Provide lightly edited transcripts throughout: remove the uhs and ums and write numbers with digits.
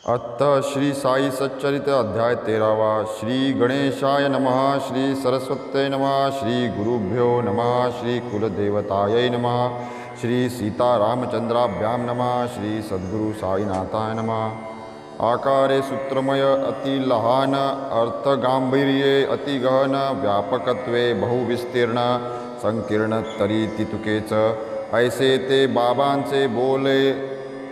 अथ श्री साई सच्चरित अध्याय 13वा। श्री गणेशाय नमः, श्री सरस्वत्यै नमः, श्री गुरुभ्यो नमः, श्री कुलदेवतायै नमः, श्री सीतारामचंद्राभ्यां नमः, श्री सद्गुरु साईनाथाय नमः। आकारे सूत्रमय अति लहान, अर्थगांभीर्ये अति गहन, व्यापकत्वे बहुविस्तीर्ण, संकीर्ण तरी तितुकेच। ऐसे ते बाबांचे बोले,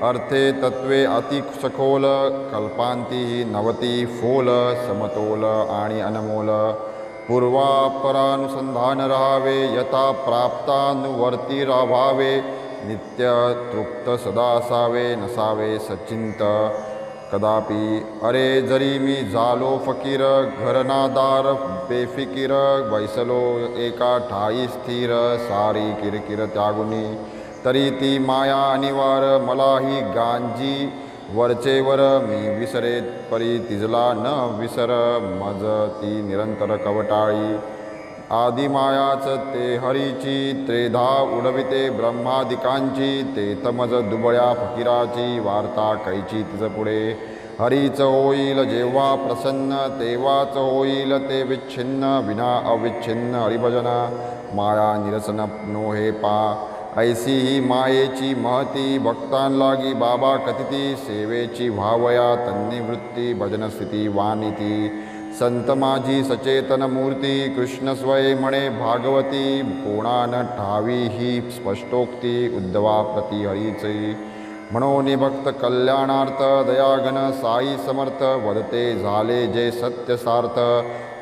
अर्थे तत्वे अति सखोल, कल्पांती नवती फोल, समतोल आणि अनमोल। पूर्वापरानुसंधान राहावे, यथा प्राप्तानुवर्ती राहावे, नित्य तृप्त सदा असावे, नसावे सचिंत कदापि। अरे जरी मी झालो फकीर, घरनादार बेफिकीर, बैसलो एका ठाई स्थिर, सारी किरकिर त्यागुनी, तरी ती माया अनिवार मलाही गांजी वरचेवर। मी विसरेत परी तिजला न विसर, मज ती निरंतर कवटाळी। आदिमायाच ते हरीची, त्रेधा उडविते ब्रह्मादिकांची, ते तमज दुबळ्या फकीराची, वार्ता कैची तिज पुढे। हरीच होईल जेव्हा प्रसन्न, तेव्हाच होईल ते विच्छिन्न, विना अविच्छिन्न हरिभजन। माया निरसन नोहे पा, ऐसी ही मायेची महती, भक्तांलागी बाबा कथिती, सेवेची व्हावया तन्नी वृत्ती, भजनस्थिती वानिती। संत माझी सचेतन मूर्ती, कृष्ण स्वये म्हणे भागवती, कोणान ठावी ही स्पष्टोक्ती, उद्धवा प्रति हरीची। म्हणून भक्त कल्याणार्थ, दयाघन साई समर्थ, वदते झाले जे सत्य सार्थ,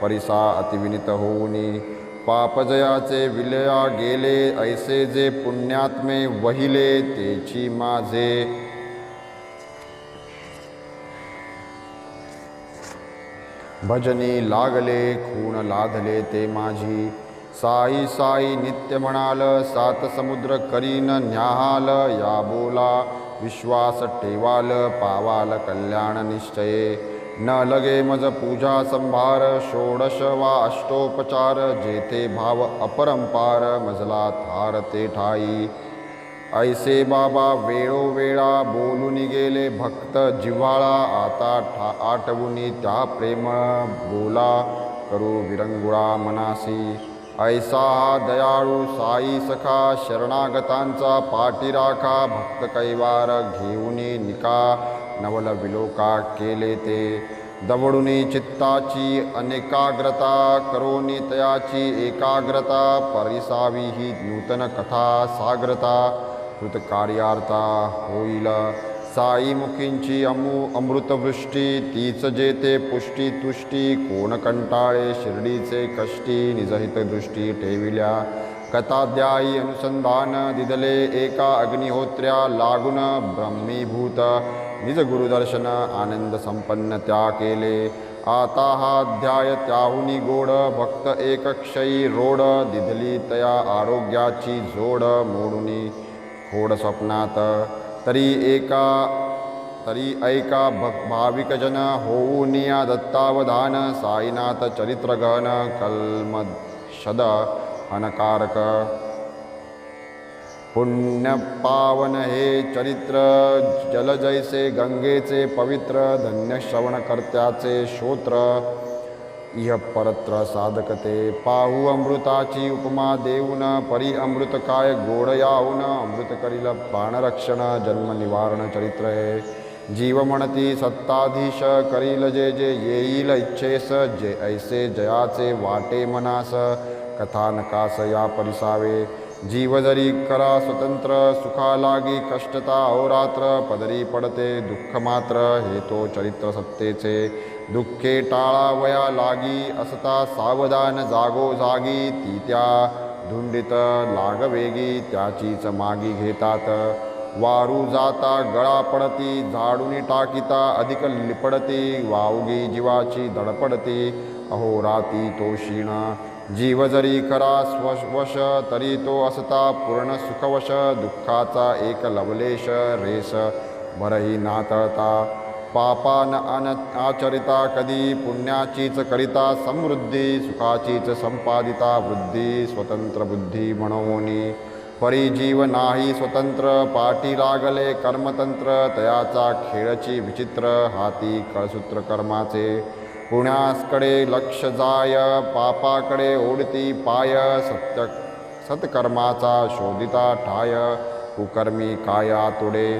परिसा अतिविनित होऊनी। पापजयाचे विलया गेले, ऐसे जे पुण्यात्मे वहिले, तेची माझे भजनी लागले, खूण लाधले ते माझी। साई साई नित्य म्हणाल, सात समुद्र करीन न्याहाल, या बोला विश्वास ठेवाल, पावाल कल्याण निश्चये। न लगे मज पूजा संभार, षोडश वा अष्टोपचार, जेथे भाव अपरंपार, मजला थार ते ठाई। ऐसे बाबा वेळोवेळा बोलून गेले, भक्त जिव्हाळा आता आठवुनी त्या प्रेमळ बोला, करू विरंगुळा मनासी। ऐसा हा दयाळू साई सखा, शरणागतांचा पाठीराखा, भक्त कैवार घेऊनी निका, नवल विलोका केले ते। दवडुनी चित्ताची अनेकाग्रता, करोनी तयाची एकाग्रता, परिसावी ही नूतन कथा साग्रता, कृतकार्यार्था होईल। साई मुखींची अमृतवृष्टी, तीच जेते पुष्टी तुष्टी, कोण कंटाळे शिर्डीचे कष्टी, निजहित दृष्टी ठेविल्या। कथाध्यायी अनुसंधान दिदले, एका अग्निहोत्र्या लागून, ब्रह्मीभूत निज गुरुदर्शन, आनंद संपन्न त्या केले। आता हा अध्याय त्याहुनी गोड, भक्त एक क्षयी रोड, दिधली तया आरोग्याची जोड, मोडुनी खोड स्वप्नात। तरी ऐका भाविकजन, होऊनिया दत्तावधान, साईनाथ चरित्र गहन, कल्मषद अनकारक। पुण्य पावन हे चरित्र, जल जैसे गंगेचे पवित्र, धन्य श्रवण कर्त्याचे श्रोत्र, इह परत्र साधकते। पाहू अमृताची उपमा देऊन, परी अमृत काय गोड याऊन, अमृत करील प्राणरक्षण, जन्म निवारण चरित्र हे। जीव म्हणती सत्ताधीश, करील जे जे येईल इच्छेस, जे ऐसे जयाचे वाटे मनास, कथानकास या परिसावे। जीव जरी करा स्वतंत्र, सुखा लागी कष्टता अहोरात्र, पदरी पडते दुःख मात्र, हे तो चरित्र सत्तेचे। दुःखे टाळावया लागी, असता सावधान जागो जागी, ती त्या धुंडीत लागवेगी, त्याचीच मागी घेतात। वारू जाता गळा पडती, झाडूनी टाकीता अधिक लिपडती, वावगी जीवाची धडपडती, अहोराती तो क्षीण। जीव जरी करा स्वश, तरी तो असता पूर्ण सुखवश, दुःखाचा एक लवलेश रेस भरही नातळता। पापान आचरिता कधी, पुण्याचीच करिता समृद्धी, सुखाचीच संपादिता वृद्धी, स्वतंत्र बुद्धी म्हणोनी। परिजीव नाही स्वतंत्र, पाठी लागले कर्मतंत्र, तयाचा खेळची विचित्र, हाती कळसूत्र कर्माचे. पुण्यासकडे लक्ष जाय, पापाकडे ओढती पाय, सत्कर्माचा शोधिता ठाय, कुकर्मी काया तोडे.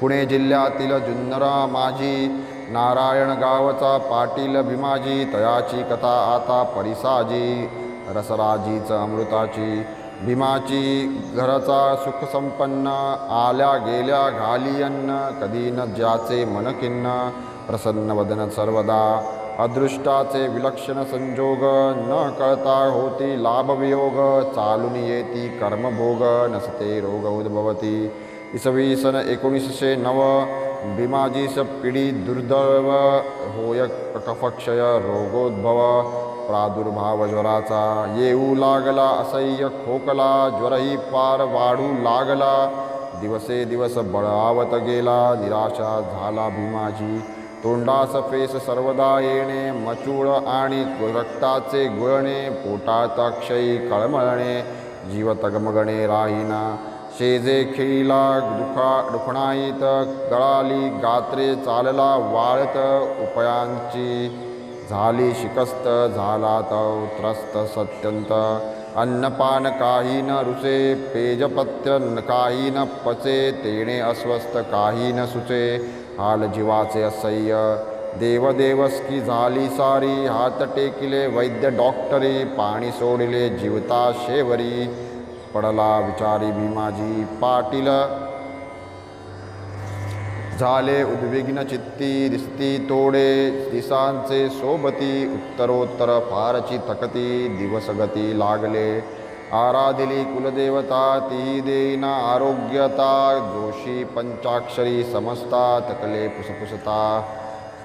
पुणे जिल्ह्यातील जुन्नरा माझी, नारायण गावचा पाटील भीमाजी, तयाची कथा आता परिसाजी, रसराजीच अमृताची. भीमाची घरचा सुख संपन्न, आल्या गेल्या घाली अन्न, कधी न ज्याचे मन खिन्न, प्रसन्न वदन सर्वदा. अदृष्टाचे विलक्षण संजोग, न कळता होती लाभवियोग, चालून येती कर्मभोग, नसते रोग उद्भवती. इसवी सन 1909 भीमाजीस पिढी दुर्दैव, होय कफक्षय रोगोद्भव, प्रादुर्भाव ज्वराचा, येऊ लागला असह्य खोकला, ज्वरही पार वाढू लागला, दिवसे दिवस बळावत गेला, निराशा झाला भीमाजी. तोंडास फेस सर्वदा येणे, मचूळ आणि रक्ताचे गुळणे, पोटात क्षयी कळमळणे, जीव तगमगणे राहीना. शेजे खिळीला दुखणाईत, गळाली गात्रे चालला वाळत, उपायांची झाली शिकस्त, झाला तो त्रस्त सत्यंत. अन्नपान काही न रुचे, पेजपथ्य काही न पचे, तेणे अस्वस्थ काही न सुचे, हाल जीवाचे असह्य. देवदेवस्की झाली सारी, हात टेकिले वैद्य डॉक्टरी, पाणी सोडिले जीवता शेवरी, पडला विचारी भीमाजी. पाटील झाले उद्विग्न चित्ती, दिसती तोडे दिसांचे सोबती, उत्तरोत्तर फारची तकती, दिवसगती लागले. आराधिली कुलदेवता, ती देईना आरोग्यता, जोशी पंचाक्षरी समजता, तकले पुसपुसता.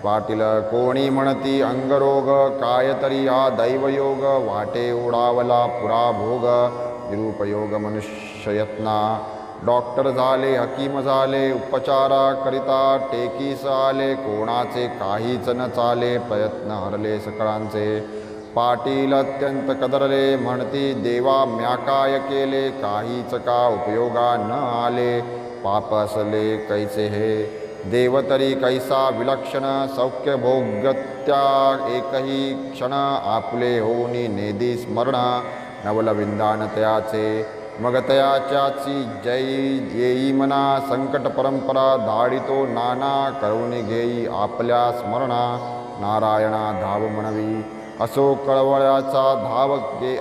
पाटील कोणी म्हणती अंगरोग, काय तरी हा दैवयोग, वाटे उडावला पुरा भोग, निरुपयोग मनुष्ययत्ना. डॉक्टर झाले हकीम झाले, उपचारा करिता टेकीस आले, कोणाचे काहीच न चाले, प्रयत्न हरले सकळांचे. पाटील अत्यंत कदरले, म्हणती देवा म्या काय केले, काहीच का उपयोगा न आले, पाप असले कैसे हे, देव तरी कैसा विलक्षण, सौख्य भोग्यत्या एकही क्षण, आपले होनी नेदी स्मरण, नवल विंदान तयाचे. मग तयाच्याची जय येई मना, संकट परंपरा धाडितो नाना, करुणी घेई आपल्या स्मरणा, नारायणा धाव म्हणवी. असो कळवळ्याचा धाव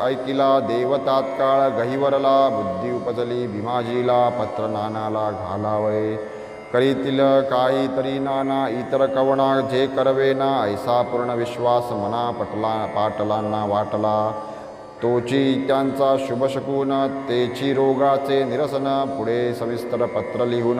ऐकिला, देव तात्काळ गहिवरला, बुद्धी उपजली भीमाजीला, पत्र नानाला घालावळे. करीतील काही तरी नाना, इतर कवणा जे करवेना, ऐसा पूर्ण विश्वास मना पाटलांना वाटला. तोची त्यांचा शुभ शकून, तेची रोगाचे निरसन, पुढे सविस्तर पत्र लिहून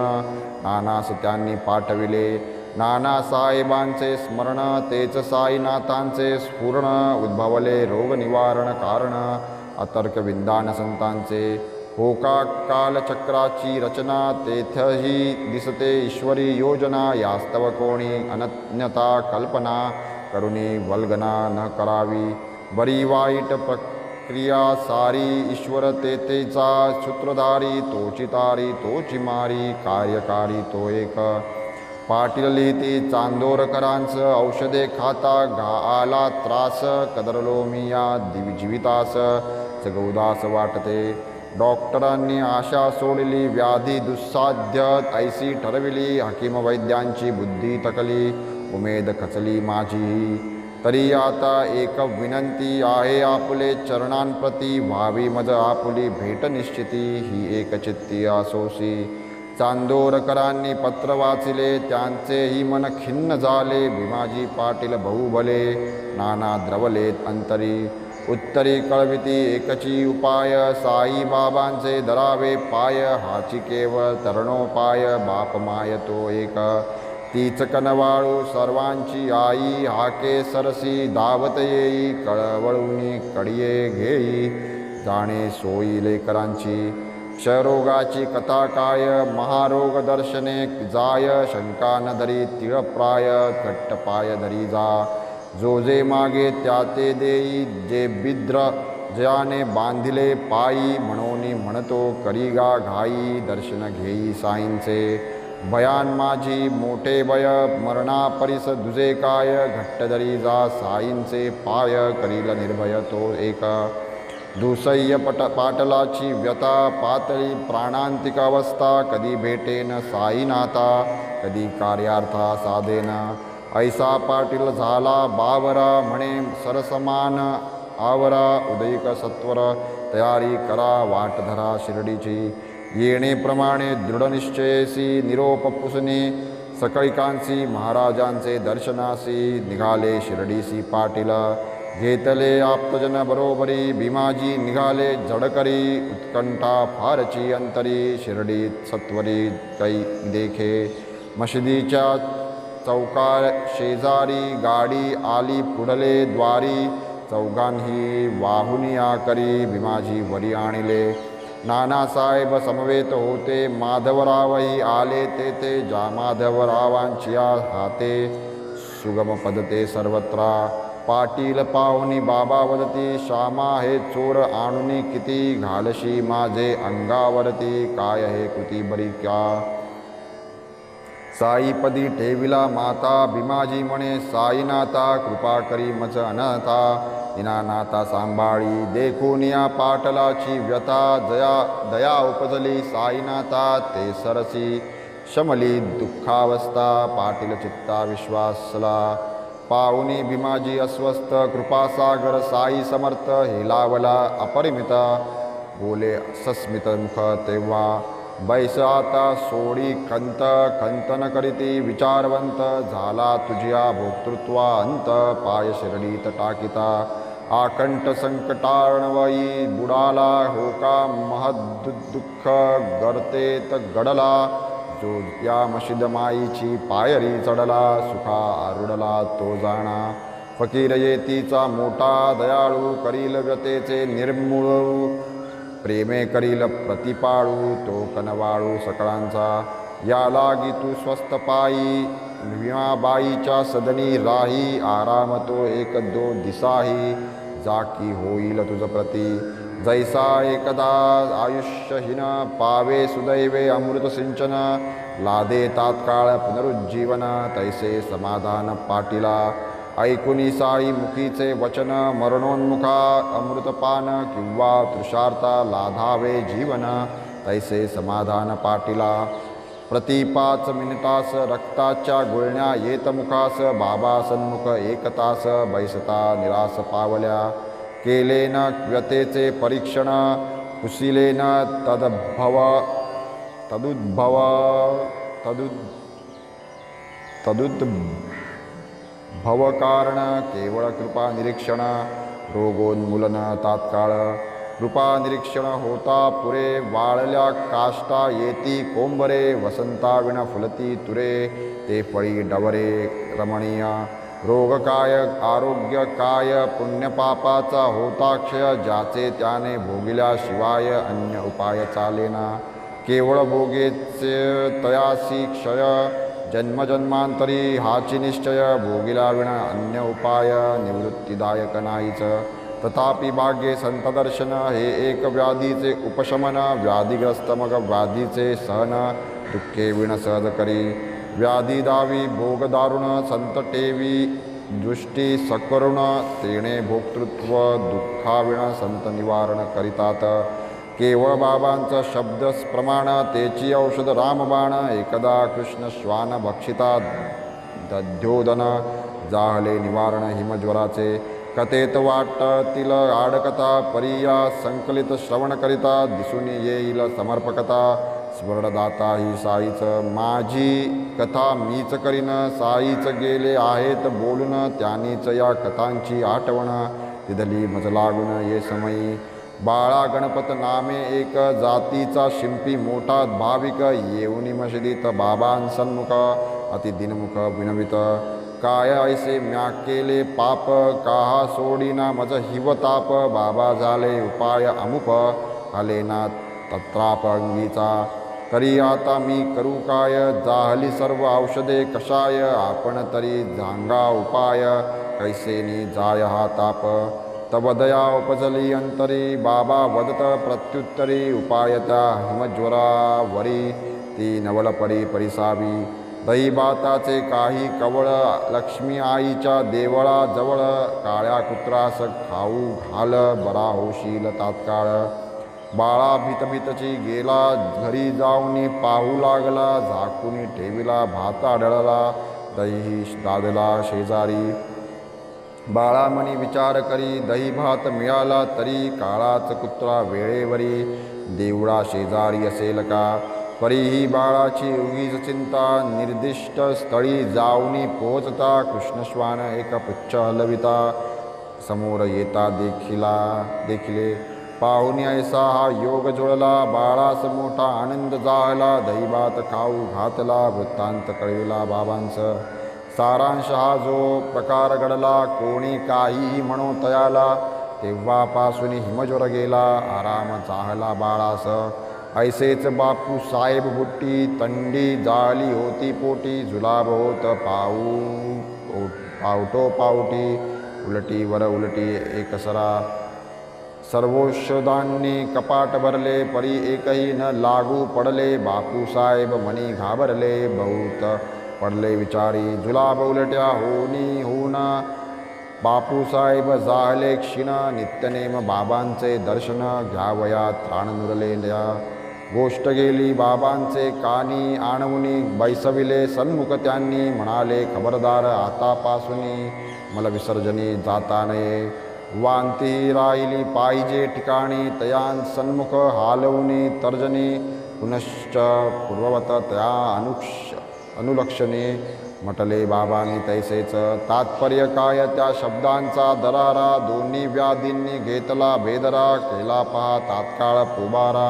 नानास त्यांनी पाठविले. नाना साहेबांचे स्मरण, तेच साईनाथांचे स्फुरण, उद्भवले रोग निवारण कारण, अतर्क विंदान संतांचे. होका कालचक्राची रचना, तेथही दिसते ईश्वरी योजना, यास्तव कोणी अनन्यता कल्पना, करुणी वल्गना न करावी. बरी वाईट प्रक्रिया सारी, ईश्वर तेतेचा सूत्रधारी, तोची तारी तोची मारी, कार्यकारी तो एक. पाटील लिहिती चांदोरकरांच, औषधे खाता आला त्रास, कदरलो मी या जीवितास, जगौदास वाटते. डॉक्टरांनी आशा सोडली, व्याधी दुस्साध्य ऐसी ठरविली, हकीम वैद्यांची बुद्धी थकली, उमेद खचली माझी. तरी आता एक विनंती आहे आपले चरणांप्रती, व्हावी मज आपुली भेट निश्चिती, ही एक चित्ती असोसी. चांदोरकरांनी पत्र वाचिले, त्यांचेही मन खिन्न झाले, भीमाजी पाटील बहुभले, नाना द्रवलेत अंतरी. उत्तरी कळविती एकची उपाय, साईबाबांचे धरावे पाय, हाची केवळ तरणोपाय, बाप माय तो एक. तीच कनवाळू सर्वांची आई, हाके सरसी धावत येई, कळवळूनी कडिये घेई, जाणे सोयी लेकरांची. क्षयरोगाची कथा काय, महारोग दर्शने जाय, शंका न धरी तिळप्राय, घट्ट पाय धरी जा. जो जे मागे त्या ते देई, जे बिद्र जयाने बांधिले पायी म्हणोनी म्हणतो करीगा घाई दर्शन घेई साईंचे भयान माझी मोठे भय मरणा परिस दुजे काय घट्ट धरी जा साईंचे पाय करील निर्भय तो एक दुसय्य पाटलाची व्यथा पातळी प्राणांतिक अवस्था कधी भेटेन साईनाथा कधी कार्यार्था साधेन ऐसा पाटील झाला बावरा म्हणे सरसमान आवरा उदयिक सत्वर तयारी करा वाट धरा शिर्डीची येणेप्रमाणे दृढनिश्चयेसी निरोप पुसणे सकळिकांसी महाराजांचे दर्शनासी निघाले शिर्डीसी पाटील घेतले आप्तजन बरोबरी भीमाजी निघाले झडकरी उत्कंठा फारची अंतरी शिर्डीत सत्वरी कै देखे मशिदीच्या चौका शेजारी गाडी आली पुढले द्वारी चौघांही वाहुनिया करी भीमाजी वरी आणले नानासाहेब समवेत होते माधवरावही आले तेथे जा माधवरावांच्या हाते सुगम पदते सर्वत्र पाटील पाहुनी बाबा वदती श्यामा हे चोर आणुनी किती घालशी माझे अंगावरती काय हे कृती बरी क्या साईपदी ठेविला माता भीमाजी म्हणे साईनाथा कृपा करी मज अनथा दीनानाथा सांभाळी देखून या पाटलाची व्यथा दया उपजली साईनाथा ते सरसी शमली दुःखावस्था पाटील चित्ता विश्वासला पाहुनी भीमाजी अस्वस्थ कृपासागर साई समर्थ हेलावला अपरिमित बोले सस्मित मुख तेव्हा बैस आता सोडी खंतन करीती विचारवंत झाला तुझ्या भोक्तृत्वा अंत पाय शिर्डीत टाकिता आकंठ संकटार्णवई बुडाला होका महदुःख गर्तेत गडला जो या मशिद माईची पायरी चढला सुखा आरुडला तो जाणा फकीर येतीचा मोठा दयाळू करील व्यतेचे निर्मूळ प्रेमे करील प्रतिपाळू तो कनवाळू सकळांचा या लागी तू स्वस्त पायी भीमाबाईच्या सदनी राही आराम तो एक दो दिसाही जाकी होईल तुझ प्रती जैसा एकदा आयुष्यहीन पावे सुदैवे अमृत सिंचन लादे तात्काळ पुनरुज्जीवन तैसे समाधान पाटीला ऐकुनी साई मुखीचे वचन मरणोन्मुखा अमृतपान किंवा तृषार्था लाधावे जीवन तैसे समाधान पाटीला प्रति 5 मिनिटास रक्ताच्या गुळण्या येत मुखास बाबा सन्मुख एक तास बैसता निरास पावल्या केलेन व्यतेचे परीक्षण कुशिलेन तदुद्भवकारण केवळ कृपा निरीक्षण रोगोन्मूलन तात्काळ कृपा निरीक्षण होता पुरे वाळल्या काष्टा येती कोंबरे वसंताविण फुलती तुरे ते फळी डवरे रमणीय रोग काय आरोग्य काय पुण्यपापाचा होता क्षय ज्याचे त्याने भोगिल्याशिवाय अन्य उपाय चालेना केवळ भोगेचे तयासी क्षय जन्मजन्मांतरी हाची निश्चय भोगिल्याविना अन्य उपाय निवृत्तीदायक नाहीच तथापि भाग्ये संतदर्शन हे एक व्याधीचे उपशमन व्याधिग्रस्त मग व्याधीचे सहन दुःखे विण सहज करी व्याधी दावी भोगदारुण संत टेवी दृष्टी सकरुण तेणे भोक्तृत्व दुःखाविण संत निवारण करितात केवळ बाबांचा शब्द प्रमाण तेची औषध रामबाण एकदा कृष्ण श्वान भक्षिता दध्योदन जाहले निवारण हिमज्वराचे कथेत वाटतील आडकथा परिया संकलित श्रवण करिता दिसून येईल समर्पकता स्मरणदाता ही साईच माझी कथा मीच करीन साईच गेले आहेत बोलून त्यांनीच या कथांची आठवण तिथली मज लागून ये समयी बाळा गणपत नामे एक जातीचा शिंपी मोठा भाविक येऊनी मशिदीत बाबांसन्मुख अति दिनमुख विनवित काय ऐसे म्या केले पाप काहा सोडीना मज हिवताप बाबा झाले उपाय अमुप आलेना तत्राप अंगीचा तरी आता मी करू काय जाहली सर्व औषधे कशाय आपण तरी झांगा उपाय कैसेनी जाय हा ताप तव दया उपजली अंतरी बाबा वदत प्रत्युत्तरी उपायता हिमज्वरावरी ती नवलपरी परिसावी दहीभाताचे काही कवळ लक्ष्मी आईच्या देवळाजवळ काळ्या कुत्रास खाऊ घाल बरा होशील तात्काळ बाळा भीतभीतची गेला घरी जाऊनी पाहू लागला झाकून ठेविला भात आढळला दही दादला शेजारी बाळा मनी विचार करी दही भात मिळाला तरी काळाच कुत्रा वेळेवरी देवळा शेजारी असेल का परीही बाळाची उगीच चिंता निर्दिष्ट स्थळी जाऊनी पोहोचता कृष्णश्वान एक पुच्छ हलविता समोर येता देखिले पाहुणी ऐसा हा योग जुळला बाळास मोठा आनंद जाहला दहीभात खाऊ घातला वृत्तांत कळविला बाबांचं सारांश हा जो प्रकार घडला कोणी काहीही म्हणो तयाला तेव्हापासून हिमज्वर गेला आराम चाहला बाळास ऐसेच बापू साहेब बुट्टी तंडी जाळली होती पोटी जुलाब होत पावटो पावटी उलटीवर उलटी एकसरा सर्वौषधांनी कपाट भरले परी एकही न लागू पडले बापू साहेब मनी घाबरले बहुत पडले विचारी जुलाब उलट्या होनी होऊन बापूसाहेब जाहले क्षीण नित्यनेम बाबांचे दर्शन घ्यावया त्राण नुरलेल्या गोष्ट गेली बाबांचे कानी आणवुनी बैसविले सन्मुख त्यांनी म्हणाले खबरदार आतापासून मला विसर्जनी जाता नये वांती राहिली पाहिजे ठिकाणी तयां सन्मुख हालवुनी तर्जनी पुनश्च पूर्ववत त्या अनुलक्षणे म्हटले बाबांनी तैसेच तात्पर्य काय त्या शब्दांचा दरारा दोन्ही व्याधींनी घेतला बेदरा केला पहा तात्काळ पोबारा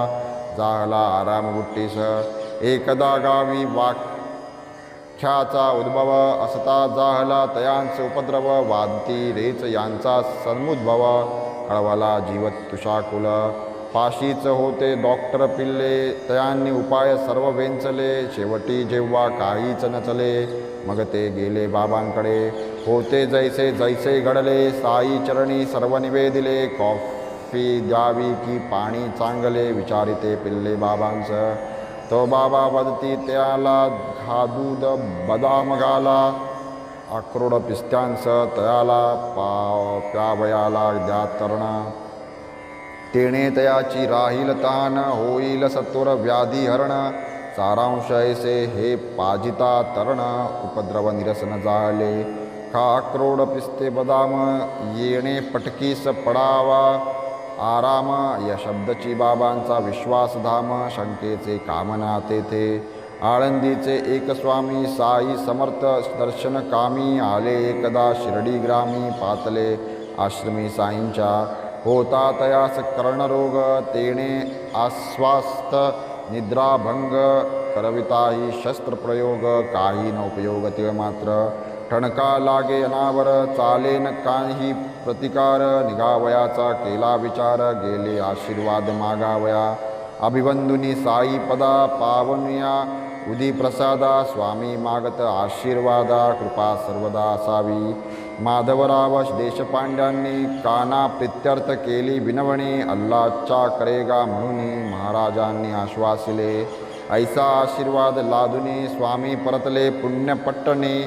जाहला आराम बुट्टीस एकदा गावी वाख्याचा उद्भव असता जाहला तयांच उपद्रव वांती रेच यांचा सन्मुद्भव कळवला जीवत तुषाकुल फाशीच होते डॉक्टर पिल्ले तयांनी उपाय सर्व वेंचले शेवटी जेव्हा काहीच नचले मग ते गेले बाबांकडे होते जैसे जैसे घडले साई चरणी सर्व निवेदिले कॉफी द्यावी की पाणी चांगले विचारिते पिल्ले बाबांचं तो बाबा वदती त्याला घादूद बदाम घाला अक्रोड पिस्त्यांचं तयाला प्यावयाला द्या तरण तेणे तयाची राहील तान होईल सत्वर व्याधी हरण सारांश ऐसे हे पाजिता तरण उपद्रव निरसन जाले खा अक्रोड पिस्ते बदाम येणे पटकीस पडावा आराम या शब्दची बाबांचा विश्वासधाम शंकेचे कामना तेथे आळंदीचे एक स्वामी साई समर्थ दर्शन कामी आले एकदा शिर्डी ग्रामी पातले आश्रमी साईंच्या होता तयास कर्णरोग तेणे आश्वास्त निद्राभंग करविताही शस्त्रप्रयोग काही न उपयोग ते मात्र ठणका लागे अनावर चाले न काही प्रतिकार निघावयाचा केला विचार गेले आशीर्वाद मागावया अभिबंधुनी साई पदा पावनिया उदी प्रसादा स्वामी मागत आशीर्वादा कृपा सर्वदा असावी माधवराव देशपांड्यांनी काना प्रित्यर्थ केली विनवणी अल्लाच्या करेगा म्हणून महाराजांनी आश्वासिले ऐसा आशीर्वाद लादुनी स्वामी परतले पुण्यपट्टणी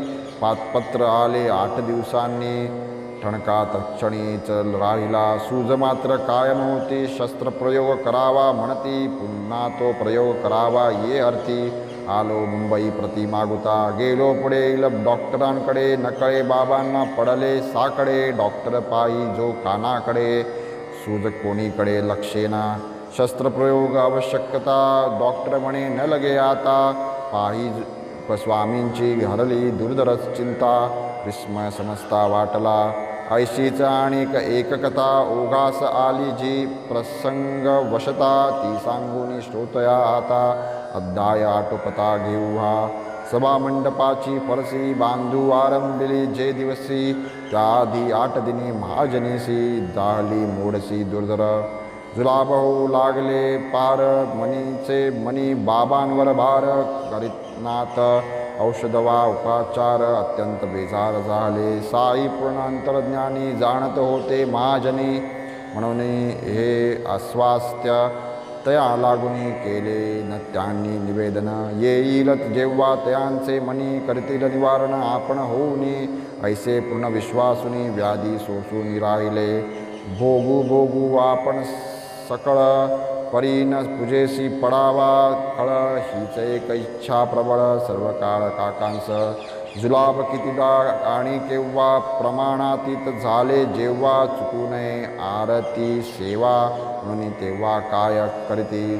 पातपत्र आले 8 दिवसांनी ठणका तक्षणीच राहिला सूज मात्र काय नव्हती शस्त्रप्रयोग करावा म्हणती पुन्हा तो प्रयोग करावा ये अर्थी आलो मुंबई प्रति मागुता गेलो पुढे डॉक्टरांकडे नकळे बाबांना पडले साकडे डॉक्टर पायी जो कानाकडे सूज कोणीकडे लक्षेना शस्त्रप्रयोग आवश्यकता डॉक्टर म्हणे न लगे आता पायी स्वामींची हरली दुर्धरच चिंता विस्मय समजता वाटला ऐशीच आणिक एक कथा ओघास आली जी प्रसंग वशता ती सांगून श्रोतया आता अध्याय आटोपता घेऊ हा सभामंडपाची फरसी बांधू आरंभिली जे दिवसी त्याआधी 8 दिनी महाजनीसी जाहली मोडसी दुर्धर जुलाब होऊ लागले पार मनीचे मनी बाबांवर भार करीतनाथ औषध वा उपचार अत्यंत बेजार झाले. साई पूर्ण अंतर्ज्ञानी जाणत होते महाजनी, म्हणून हे अस्वास्थ्य तया लागुनी केले न त्यांनी निवेदन. येईल जेव्हा तयांचे मनी करतील निवारण, आपण होऊनी ऐसे पूर्ण विश्वासुनी व्याधी सोसून राहिले. भोगू भोगू आपण सकळ परीन पूजेसी पडावा खळ, हीच एक इच्छा प्रबळ सर्व काळ काकांस. जुलाब कितीदा आणि केव्हा प्रमाणातीत झाले, जेव्हा चुकू नये आरती सेवा म्हणून तेव्हा काय करती.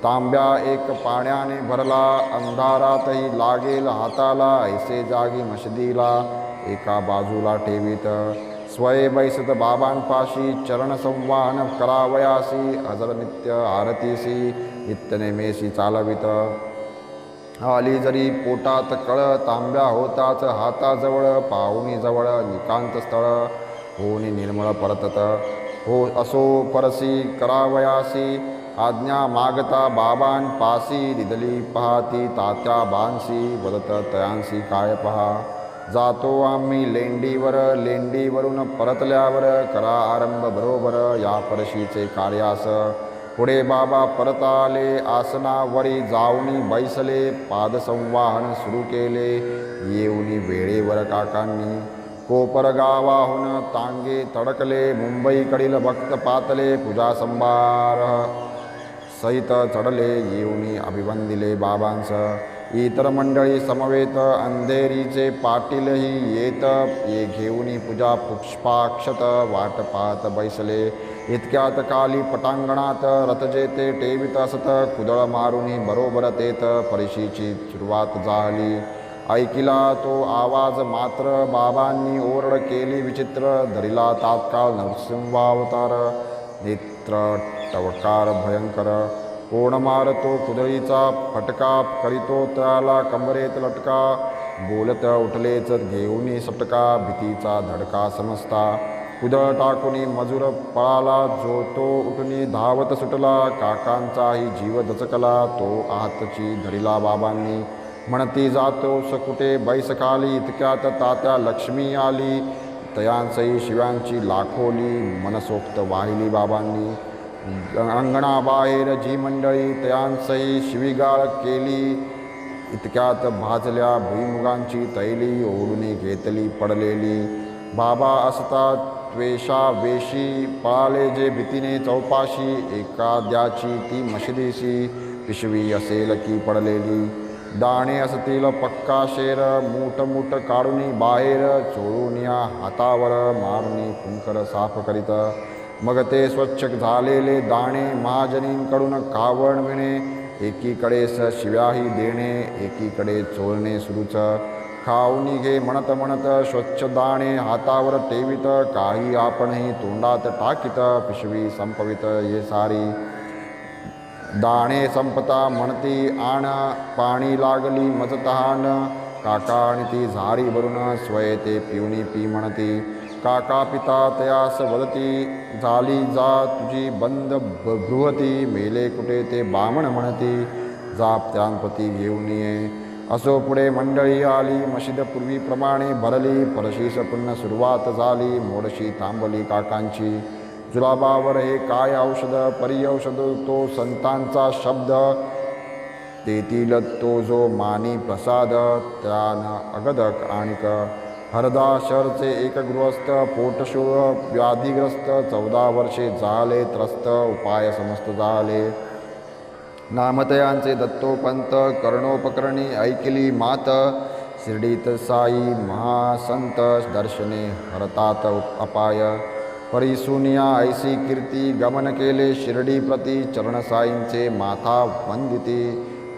तांब्या एक पाण्याने भरला, अंधारातही लागेल हाताला, ऐसे जागी मशिदीला एका बाजूला ठेवीत. स्वय बैसत बाबांपाशी चरण संवाहन करावयासी, हजर नित्य आरतीसी नित्य नेमेसी चालवित. आली जरी पोटात कळ, तांब्या होताच हाताजवळ, पाहुणी जवळ निकांत स्थळ होऊन निर्मळ परतत. हो असो परसी करावयासी, आज्ञा मागता बाबांपासी, दिदली पाहती तात्या बांसी, वदत तयांसी काय पहा. जातो आम्ही लेंडीवर, लेंडीवरून परतल्यावर करा आरंभ बरोबर या परशीचे कार्यास. पुढे बाबा परत आले, आसनावरी जाऊनी बैसले, पादसंवाहन सुरू केले येऊनी वेळेवर काकांनी. कोपर गावाहून तांगे तडकले, मुंबईकडील भक्त पातले, पूजा संभार सहित चढले येऊनी अभिवंदिले बाबांस. इतर मंडळी समवेत अंधेरीचे पाटीलही येत, ये घेऊनी पूजा पुष्पाक्षत वाट पाहत बैसले. इतक्यात काली पटांगणात रथ जेते टेवित असत, कुदळ मारुनी बरोबर तेत परिशीची सुरुवात झाली. ऐकिला तो आवाज मात्र बाबांनी ओरड केली विचित्र, धरिला तात्काळ नरसिंहावतार नेत्र टवकार भयंकर. कोण मारतो कुदळीचा फटका, करीतो त्याला कंबरेत लटका, बोलत उठलेच घेऊनी सटका, भीतीचा धडका समजता. कुदळ टाकुनी मजूर पळाला, जो तो उठुनी धावत सुटला, काकांचाही जीव दचकला, तो आतची धरिला बाबांनी. म्हणती जातोस कुठे बैस खाली, इतक्यात तात्या लक्ष्मी आली, तयांसही शिव्यांची लाखोली, मनसोक्त वाहिली बाबांनी. अंगणाबाहेर जी मंडळी तयांसही शिवीगाळ केली, इतक्यात भाजल्या भुईमुगांची तैली, ओढून घेतली पडलेली. बाबा असता त्वेषावेशी, पळाले जे भीतीने चौपाशी, एखाद्याची ती मशिदीशी पिशवी असेल की पडलेली. दाणे असतील पक्का शेर, मूठ मूठ काढूनी बाहेर, चोळून या हातावर मारुनी कुंकर साफ करीत. मग ते स्वच्छ झालेले दाणे महाजनींकडून कावणविणे, एकीकडेच शिव्याही देणे, एकीकडे चोळणे सुरूच. खाऊनी घे म्हणत म्हणत स्वच्छ दाणे हातावर ठेवीत, काही आपणही तोंडात टाकीत, पिशवी संपवित ये सारी. दाणे संपता म्हणती आण, पाणी लागली मज तहान, काका आणि ती झारी भरून स्वय ते पिऊनी पी म्हणती. काका पिता तयास वदती, झाली जा तुझी बंद बृहती, मेले कुठे ते बामण म्हणती, जाप त्यांपती घेऊन ये. असो पुढे मंडळी आली, मशिद पूर्वीप्रमाणे भरली, परशीस पुन्हा सुरुवात झाली, मोडशी थांबली काकांची. जुलाबावर हे काय औषध, परिऔषध तो संतांचा शब्द, तेथील तो जो मानी प्रसाद, त्यान अगदक आणिक. हरदा शहरचे एक गृहस्थ, पोटशूळ व्याधिग्रस्त, 14 वर्षे झाले त्रस्त, उपाय समस्त झाले. नामतयांचे दत्तोपंत, कर्णोपकरणी ऐकिली मात, शिर्डीत साई महासंत, दर्शने हरतात अपाय. परिसुनिया ऐसी कीर्ती, गमन केले शिर्डी प्रती, चरण साईंचे माथा वंदिती,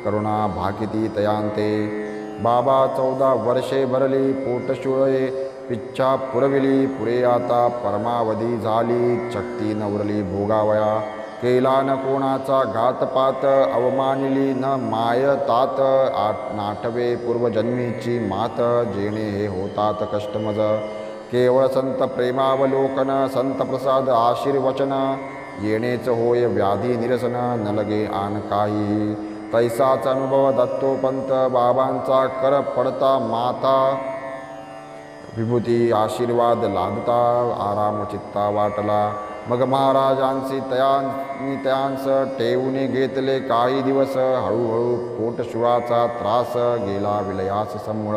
करुणा भाकिती तयांते. बाबा 14 वर्षे भरली, पोटशुळे पिच्छा पुरविली, पुरे आता परमावधी झाली, चक्ती न उरली भोगावया. केला न कोणाचा घातपात, अवमानिली न माय तात, नाठवे पूर्वजन्मीची मात, जेणे हे होतात कष्टमज. केवळ संत प्रेमावलोकन, संत प्रसाद आशीर्वचन, येणेच होय व्याधी निरसन, न लगे आन काही. तैसाच अनुभव दत्तोपंत बाबांचा कर पडता माता विभूती आशीर्वाद लादता आराम चित्ता वाटला. मग महाराजांची तयांस ठेवून घेतले काही दिवस. हळूहळू पोटशुळाचा त्रास गेला विलयास समूळ.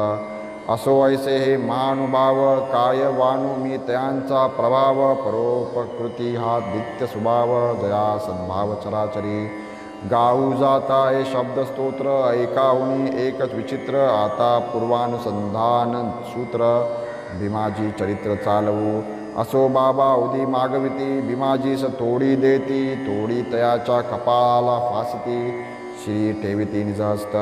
असो ऐसे हे महानुभाव काय वाणू मी तयांचा प्रभाव. परोपकृती हा नित्य स्वभाव जया सद्भाव चराचरी. गाऊ जाता हे शब्दस्तोत्र ऐकाहुनी एकच विचित्र. आता पूर्वानुसंधान सूत्र भीमाजी चरित्र चालवू. असो बाबा उदी मागविती भीमाजीस तोडी देती. तोडी तयाच्या कपाळाला फासती श्री ठेविती निजहस्त.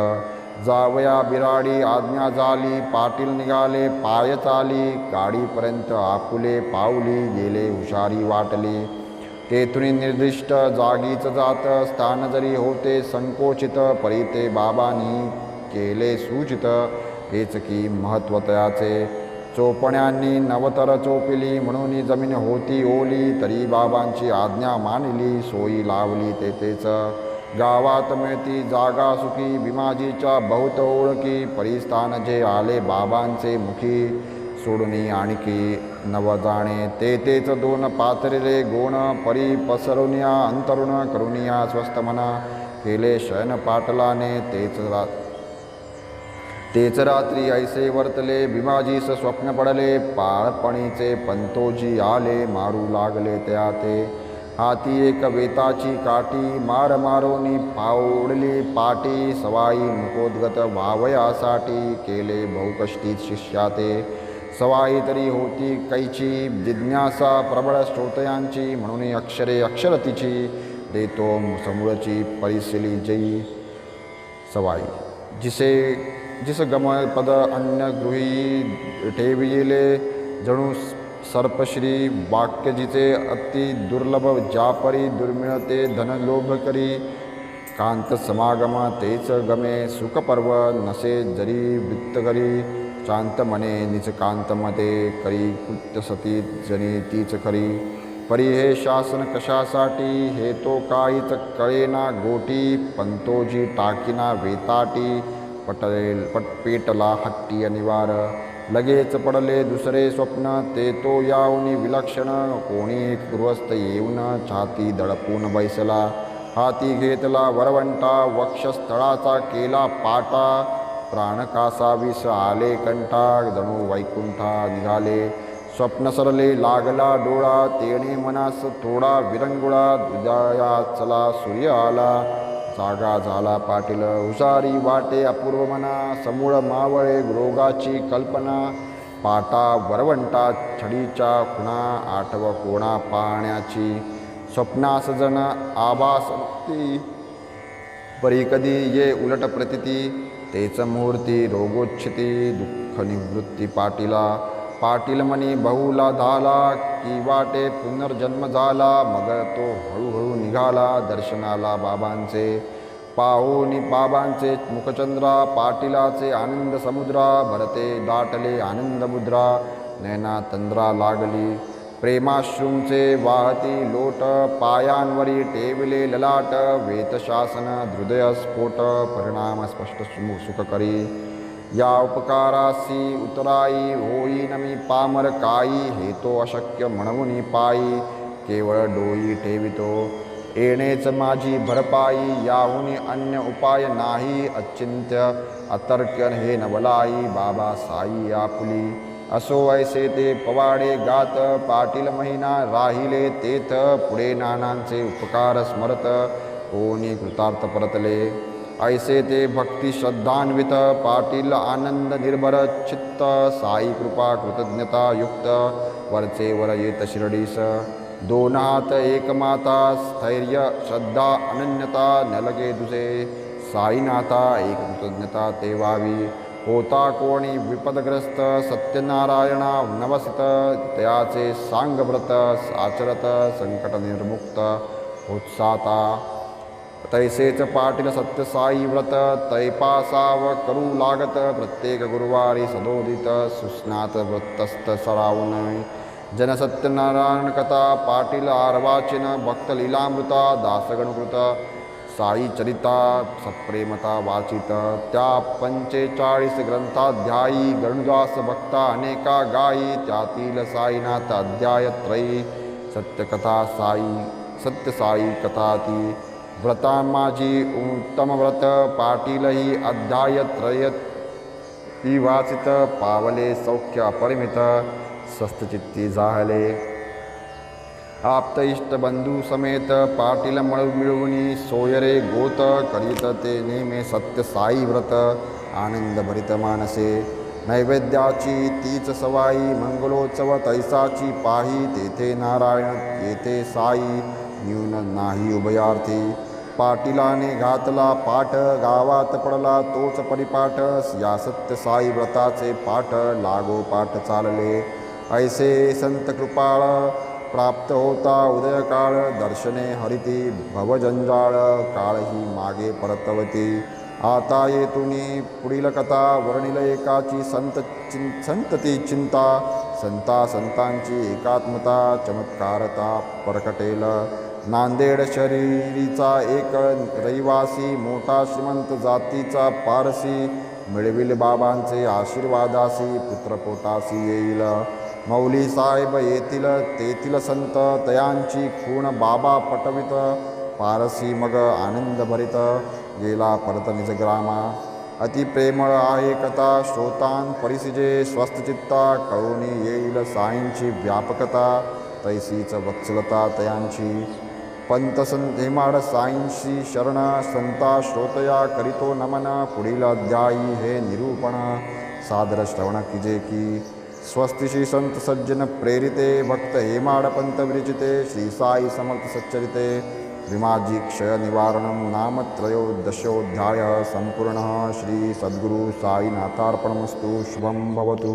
जावया बिराडी आज्ञा झाली पाटील निघाले पाय चाली. गाडीपर्यंत आपुले पावली गेले हुशारी वाटली. तेथून निर्दिष्ट जागीच जात स्थान जरी होते संकोचित. परी ते बाबांनी केले सूचित हेच की महत्त्व तयाचे. चोपण्यांनी नवतर चोपिली म्हणून जमीन होती ओली. तरी बाबांची आज्ञा मानली सोयी लावली तेथेच. गावात मिळती जागा सुखी भीमाजीच्या बहुत ओळखी. परिस्थान जे आले बाबांचे मुखी सोडून आणखी नव जाणे. तेथेच दोन पाथरिले गोण परी पसरुनिया अंतरुण करुनिया स्वस्थ मना. केले शयन पाटलाने तेच रात्री ऐसे वर्तले. भीमाजीस स्वप्न पडले पाळपणीचे पंतोजी आले. मारू लागले त्या ते हाती एक वेताची काठी. मार मारोनी फावडली पाटी. सवाई मुकोद्गत व्हावयासाठी केले बहुकष्टीत शिष्या ते. सवाई तरी होती कैची जिज्ञासा प्रबळ श्रोतयांची. म्हणून अक्षरे अक्षरतीची देतो समूळची परिशिली जयी. सवाई जिस गमय पद अन्य गृही ठेविले. जणू सर्पश्री वाक्य जिचे अति दुर्लभ ज्यापरी दुर्मिळते धन लोभ करी. कांत समागम तेच गमे सुखपर्व नसे जरी वृत्त करी. शांत मने निच कांतमते करी कृत्य सती जनी तीच खरी. परी हे शासन कशासाठी हे तो काहीच कळेना गोटी. पंतोजी टाकीना वेताटी पेटला हट्टी अनिवार. लगेच पडले दुसरे स्वप्न ते तो याऊनी विलक्षण. कोणी एक गृहस्थ येऊन छाती दडपून बैसला. हाती घेतला वरवंटा वक्षस्थळाचा केला पाटा. प्राण कासावीस आले कंठा जणू वैकुंठा निघाले. स्वप्न सरले लागला डोळा तेणे मनास थोडा विरंगुळा. हृदया चला सूर्य आला जागा झाला पाटील. हुशारी वाटे अपूर्व मना समूळ मावळे रोगाची कल्पना. पाटा वरवंटा छडीच्या खुणा आठव कोणा पाण्याची. स्वप्नास जन आभास मुक्ती परी कधी ये उलट प्रतिती. तेच मुहूर्ती रोगोच्छिती दुःख निवृत्ती पाटीला. पाटील मनी बहुला झाला की वाटे पुनर्जन्म झाला. मग तो हळूहळू निघाला दर्शनाला बाबांचे. पाहुनी बाबांचे मुखचंद्रा पाटीलाचे आनंद समुद्रा. भरते दाटले आनंद मुद्रा नैना तंद्रा लागली. प्रेमाश्रूंचे वाहती लोट पायांवरी टेविले ललाट. वेतशासन हृदय स्फोट परिणाम स्पष्ट सुख करी. या उपकारासी उतराई होई नमी पामर काई. हे तो अशक्य म्हणून पायी केवळ डोई ठेवितो. येणेच माझी भरपाई याहून अन्य उपाय नाही. अचिंत्य अतर्क्य हे नवलाई बाबा साई आपुली. असो ऐसे ते पवाडे गात पाटील महिना राहिले तेथ. पुढे नानांचे उपकार स्मरत कोणी कृतार्थ परतले. ऐसे ते भक्ती श्रद्धान्वित पाटील आनंद निर्भर चित्त. साई कृपा कृतज्ञता युक्त वरचे वर येत शिरडीस. दोन हात एक माता स्थैर्य श्रद्धा अनन्यता. न लगे दुजे साईनाथा एक कृतज्ञता ते व्हावी. होता कोणी विपदग्रस्त सत्यनारायणा नवसित. तयाचे सांगव्रत आचरत संकट निर्मुक्त उत्साता. तैसेच पाटील सत्यसाई व्रत तैपासाव करू लागत. प्रत्येक गुरुवारी सदोदित सुस्नात वृत्तस्थ सरावून. जनसत्यनारायण कथा पाटील आर्वाचिन भक्त लीलामृता. दासगणकृत साई चरिता सत्प्रेमता वाचित त्या 45 ग्रंथाध्यायी गरुडदास भक्ता अनेका गायी त्यातील साईनाथ अध्याय त्रयी सत्यकथा साई सत्य साई कथा ती व्रता माझी उत्तम व्रत पाटीलही अध्याय त्रय ती वाचित पावले सौख्य अपरिमित स्वस्तचित्ती जाहले आप्त इष्ट बंधू समेत पाटील मिळवणी सोयरे गोत करीत ते नेमे सत्य साई व्रत आनंद भरित मानसे नैवेद्याची तीच सवाई मंगलोत्सव तैसाची पाही तेथे नारायण येथे साई न्यून नाही उभयार्थी पाटीलाने घातला पाठ गावात पडला तोच परिपाठ या सत्य साई व्रताचे पाठ लागो पाठ चालले ऐसे संत कृपाळ प्राप्त होता उदयकाळ दर्शने हरिती भवजंजाळ काळही मागे परतवती आता येतुनी पुढील कथा वर्णिल एकाची संतती चिंता संतांची एकात्मता चमत्कारता परकटेल नांदेड शरीरीचा एक रहिवासी मोठा श्रीमंत जातीचा पारसी मिळविल बाबांचे आशीर्वादासी पुत्रपोटासी येईल मौली साहेब येतील तेथील संत तयांची खूण बाबा पटवित पारसी मग आनंद भरित गेला परत निजग्रामा अति प्रेमळ आहे कथा श्रोतान परिसिजे स्वस्तचित्ता कळूनी येईल साईंची व्यापकता तैसीच वत्सलता तयांची पंत हेमाड साईंशी शरण संता श्रोतया करीतो नमन पुढील अध्यायी हे निरूपण सादर श्रवण किजे की स्वस्तिशी संत सज्जन प्रेरिते भक्त हेमाड पंत विरचिते श्री साई समर्थ सच्चरिते विमाजी क्षय निवारणं नाम त्रयोदशोऽध्याय संपूर्ण श्री सद्गुरु साईनाथार्पणमस्तु शुभं भवतु।